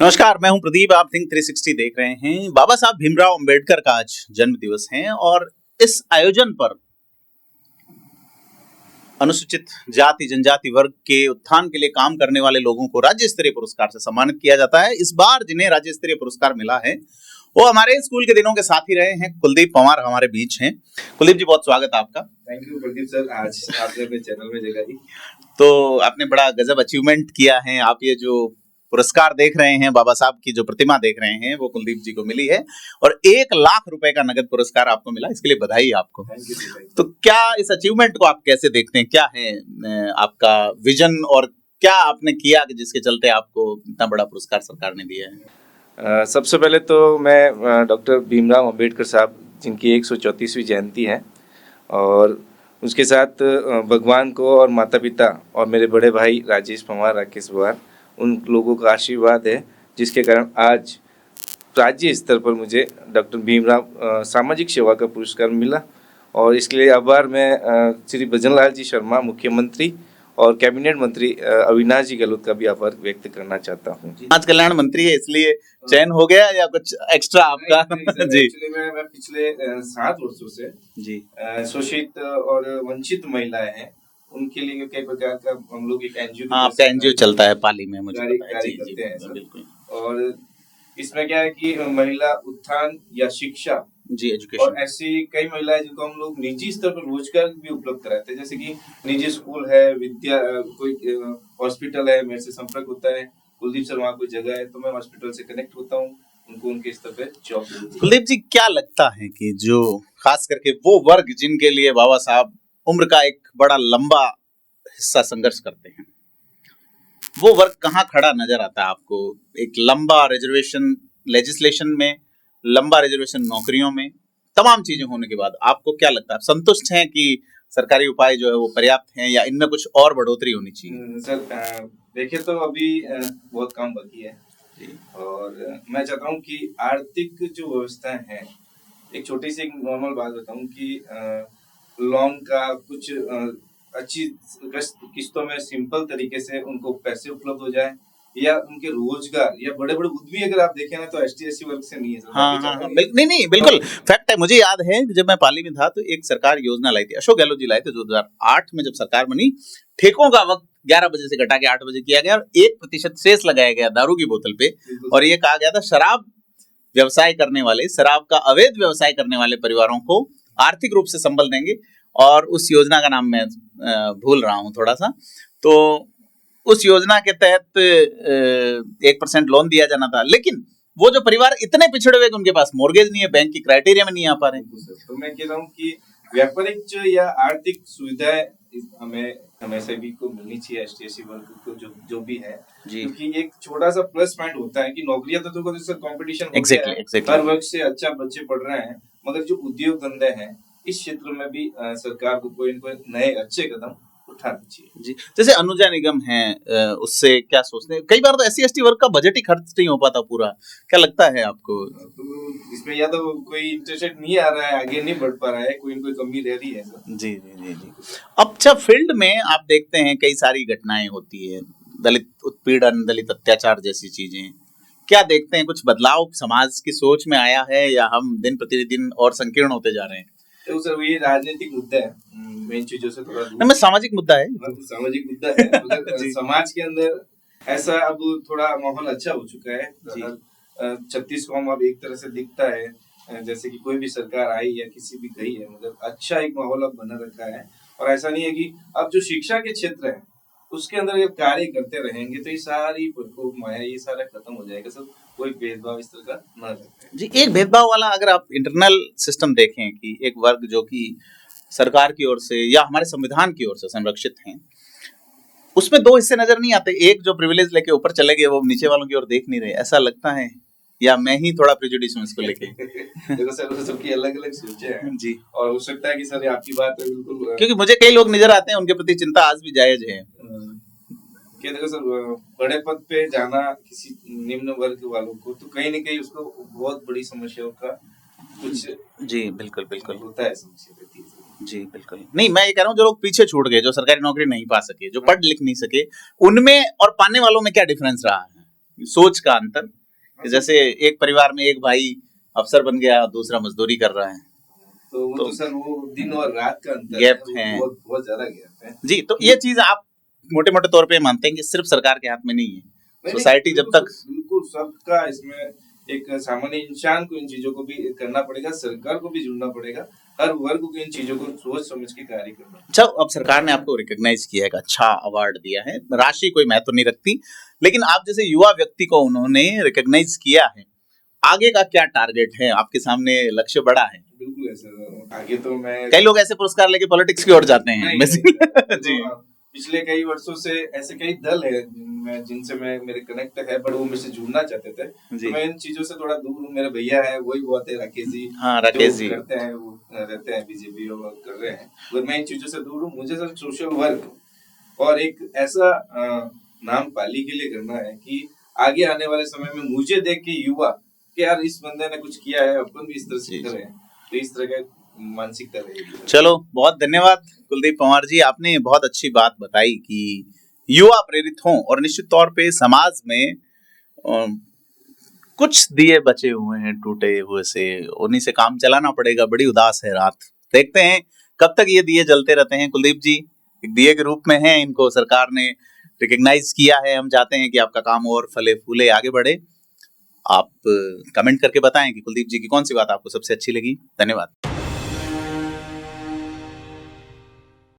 नमस्कार, मैं हूं प्रदीप। आप थिंक 360 देख रहे हैं। बाबा साहब भीमराव अंबेडकर का आज जन्म दिवस है और इस आयोजन पर अनुसूचित जाति जनजाति वर्ग के उत्थान के लिए काम करने वाले लोगों को राज्य स्तरीय पुरस्कार से सम्मानित किया जाता है। इस बार जिन्हें राज्य स्तरीय पुरस्कार मिला है वो हमारे स्कूल के दिनों के साथी रहे हैं। कुलदीप पंवार हमारे बीच हैं। कुलदीप जी, बहुत स्वागत है आपका। थैंक यू प्रदीप सर, आज आपने अपने चैनल में जगह दी। तो आपने बड़ा गजब अचीवमेंट किया है। आप ये जो पुरस्कार देख रहे हैं, बाबा साहब की जो प्रतिमा देख रहे हैं, वो कुलदीप जी को मिली है और 1 लाख रुपए का नगद पुरस्कार आपको मिला। इसके लिए बधाई आपको। तो क्या इस अचीवमेंट को आप कैसे देखते हैं? क्या है आपका विजन और क्या आपने किया कि जिसके चलते आपको इतना बड़ा पुरस्कार सरकार ने दिया है? सबसे पहले तो मैं डॉक्टर भीमराव अंबेडकर साहब, जिनकी 134वीं जयंती है, और उसके साथ भगवान को और माता पिता और मेरे बड़े भाई राजेश पंवार, राकेश पंवार, उन लोगों का आशीर्वाद है जिसके कारण आज राज्य स्तर पर मुझे डॉक्टर भीमराव सामाजिक सेवा का पुरस्कार मिला। और इसके लिए आभार मैं श्री भजनलाल जी शर्मा, मुख्यमंत्री, और कैबिनेट मंत्री अविनाश जी गहलोत का भी आभार व्यक्त करना चाहता हूँ। आज कल्याण मंत्री है इसलिए चयन हो गया या कुछ एक्स्ट्रा आपका? जी, मैं पिछले 7 वर्षों से जी शोषित और वंचित महिलाएं हैं, उनके लिए कई प्रकार का हम लोग एक एनजीओ, आपका एनजीओ चलता है पाली में, मुझे पता है। जी, करते हैं सर। बिल्कुल। और इसमें क्या है कि महिला उत्थान या शिक्षा जी, एजुकेशन, और ऐसी कई महिलाएं जिनको हम लोग निजी स्तर पर रोजगार भी उपलब्ध कराते हैं, जैसे कि निजी स्कूल है, विद्या कोई हॉस्पिटल है, मेरे से संपर्क होता है, कुलदीप सर वहाँ कोई जगह है तो मैं हॉस्पिटल से कनेक्ट होता हूँ, उनको उनके स्तर पे जॉब मिलती है। कुलदीप जी, क्या लगता है कि जो खास करके वो वर्ग जिनके लिए बाबा साहब उम्र का एक बड़ा लंबा हिस्सा संघर्ष करते हैं, वो वर्ग कहाँ खड़ा नजर आता है आपको? एक लंबा रिजर्वेशन लेजिस्लेशन में, लंबा रिजर्वेशन नौकरियों में, तमाम चीजें होने के बाद आपको क्या लगता है? आप संतुष्ट हैं कि सरकारी उपाय जो है वो पर्याप्त हैं या इनमें कुछ और बढ़ोतरी होनी चाहिए? सर देखिए, तो अभी बहुत काम बाकी है और मैं चाहता हूँ कि आर्थिक जो व्यवस्था है, एक छोटी सी एक नॉर्मल बात बताऊँ कि लोन का कुछ अच्छी किस्तों में सिंपल तरीके से उनको पैसे उपलब्ध हो जाए, या उनके रोजगार या बड़े बड़े उद्यमी अगर आप देखें ना तो एसटी वर्ग से नहीं है। हाँ, नहीं, बिल्कुल फैक्ट है। मुझे याद है जब मैं पाली में था तो एक सरकार योजना लाई थी, अशोक गहलोत जी लाए थे 2008 में, जब सरकार बनी, ठेकों का वक्त 11 बजे से घटा के 8 बजे किया गया और 1% सेस लगाया गया दारू की बोतल पे, और ये कहा गया था शराब व्यवसाय करने वाले, शराब का अवैध व्यवसाय करने वाले परिवारों को आर्थिक रूप से संबल देंगे। और उस योजना का नाम मैं भूल रहा हूँ थोड़ा सा। तो उस योजना के तहत 1% लोन दिया जाना था, लेकिन वो जो परिवार इतने पिछड़े हुए कि उनके पास मोर्गेज नहीं है, बैंक की क्राइटेरिया में नहीं आ पा रहे। तो मैं कह रहा हूँ कि व्यापारिक या आर्थिक सुविधाएं हमें सभी को मिलनी चाहिए, एसटी वर्ग को जो भी है, क्योंकि एक छोटा सा प्लस पॉइंट होता है कि नौकरियां तो कंपटीशन exactly. हर वर्ग से अच्छा बच्चे पढ़ रहे हैं, मगर जो उद्योग धंधे हैं इस क्षेत्र में भी सरकार को कोई नए अच्छे कदम उठाना चाहिए। जी, जैसे अनुजा निगम है, उससे क्या सोचते हैं? कई बार तो SC ST वर्ग का बजट ही खर्च नहीं हो पाता पूरा। क्या लगता है आपको? तो इसमें या तो कोई इंटरेस्ट नहीं आ रहा है, आगे नहीं बढ़ पा रहा है, कोई कमी रह रही है सर। जी। अच्छा, फील्ड में आप देखते हैं कई सारी घटनाएं होती है, दलित उत्पीड़न, दलित अत्याचार जैसी चीजें। क्या देखते हैं, कुछ बदलाव समाज की सोच में आया है या हम दिन प्रतिदिन और संकीर्ण होते जा रहे हैं? तो सर ये राजनीतिक मुद्दा है, मेन चीजों से थोड़ा दूर। मैं सामाजिक मुद्दा है, सामाजिक मुद्दा है। मगर समाज के अंदर ऐसा अब थोड़ा माहौल अच्छा हो चुका है। 36 कॉम अब एक तरह से दिखता है जैसे कि कोई भी सरकार आई या किसी भी गई है, मगर अच्छा एक माहौल अब बना रखा है। और ऐसा नहीं है कि अब जो शिक्षा के क्षेत्र है उसके अंदर ये कार्य करते रहेंगे तो ये सारी प्रकोप माया ये सारा खत्म हो जाएगा सर। कोई भेदभाव इस तरह का न रखें। जी, एक भेदभाव वाला अगर आप इंटरनल सिस्टम देखें कि एक वर्ग जो कि सरकार की ओर से या हमारे संविधान की ओर से संरक्षित हैं, उसमें 2 हिस्से नजर नहीं आते। एक जो प्रिविलेज लेके ऊपर चले गए, वो नीचे वालों की ओर देख नहीं रहे, ऐसा लगता है, या मैं ही थोड़ा प्रेजुडिस हूं इसको लेके? देखो सर, सबकी अलग अलग सोचें हैं जी, और हो सकता है कि सर आपकी बात बिल्कुल, क्योंकि मुझे कई लोग नजर आते हैं, उनके प्रति चिंता आज भी जायज है। कि देखो सर, बड़े पद पे जाना किसी निम्न वर्ग वालों को तो कहीं न कहीं उसको बहुत बड़ी समस्याओं का कुछ जी बिल्कुल होता है, समस्या। जी बिल्कुल नहीं, मैं ये कह रहा हूँ जो लोग पीछे छूट गए, जो सरकारी नौकरी नहीं पा सके, जो पढ़ लिख नहीं सके, उनमें और पाने वालों में क्या डिफरेंस रहा है? सोच का अंतर, कि जैसे एक परिवार में एक भाई अफसर बन गया, दूसरा मजदूरी कर रहा है, तो वो तो सर वो दिन और रात का अंतर गैप वो है। बहुत बहुत ज्यादा गैप है। जी, तो ये चीज आप मोटे मोटे तौर पे मानते हैं कि सिर्फ सरकार के हाथ में नहीं है, नहीं, सोसाइटी जब तक बिल्कुल सबका इसमें एक सामान्य इंसान को इन चीजों को भी करना पड़ेगा, सरकार को भी जुड़ना पड़ेगा, हर वर्ग को इन चीजों को सोच समझ के कार्य करना। अच्छा, अब सरकार ने आपको रिकॉग्नाइज किया है, एक अच्छा अवार्ड दिया है, राशि कोई महत्व नहीं रखती, लेकिन आप जैसे युवा व्यक्ति को उन्होंने रिकॉग्नाइज किया है, आगे का क्या टारगेट है आपके सामने? लक्ष्य बड़ा है। बिल्कुल है सर, आगे तो मैं कई लोग ऐसे पुरस्कार लेके पॉलिटिक्स की ओर जाते हैं नहीं, जी, पिछले कई वर्षों से ऐसे कई दल है जिनसे मैं मेरे कनेक्ट है, बट वो मुझसे जुड़ना चाहते थे, तो मैं इन चीजों से थोड़ा दूर हूँ। मेरे भैया है वही बहुत है, राकेश जी। हाँ, राकेश जी करते हैं, वो रहते हैं बीजेपी और कर रहे हैं, और मैं इन चीजों से दूर हूँ। मुझे सर सोशल वर्क और एक ऐसा नाम पाली के लिए करना है कि आगे आने वाले समय में मुझे देख के युवा कि यार इस बंदे ने कुछ किया है, अपन भी इस तरह से करें, तो इस तरह का मानसिकता रहेगी। चलो, बहुत धन्यवाद कुलदीप पंवार जी, आपने बहुत अच्छी बात बताई कि युवा प्रेरित हों और निश्चित तौर पे समाज में कुछ दिए बचे हुए हैं टूटे हुए से, उन्हीं से काम चलाना पड़ेगा। बड़ी उदास है रात, देखते हैं कब तक ये दिए जलते रहते हैं। कुलदीप जी एक दिए के रूप में हैं, इनको सरकार ने रिकॉग्नाइज किया है, हम चाहते हैं कि आपका काम और फले फूले आगे बढ़े। आप कमेंट करके बताएं कि कुलदीप जी की कौन सी बात आपको सबसे अच्छी लगी। धन्यवाद।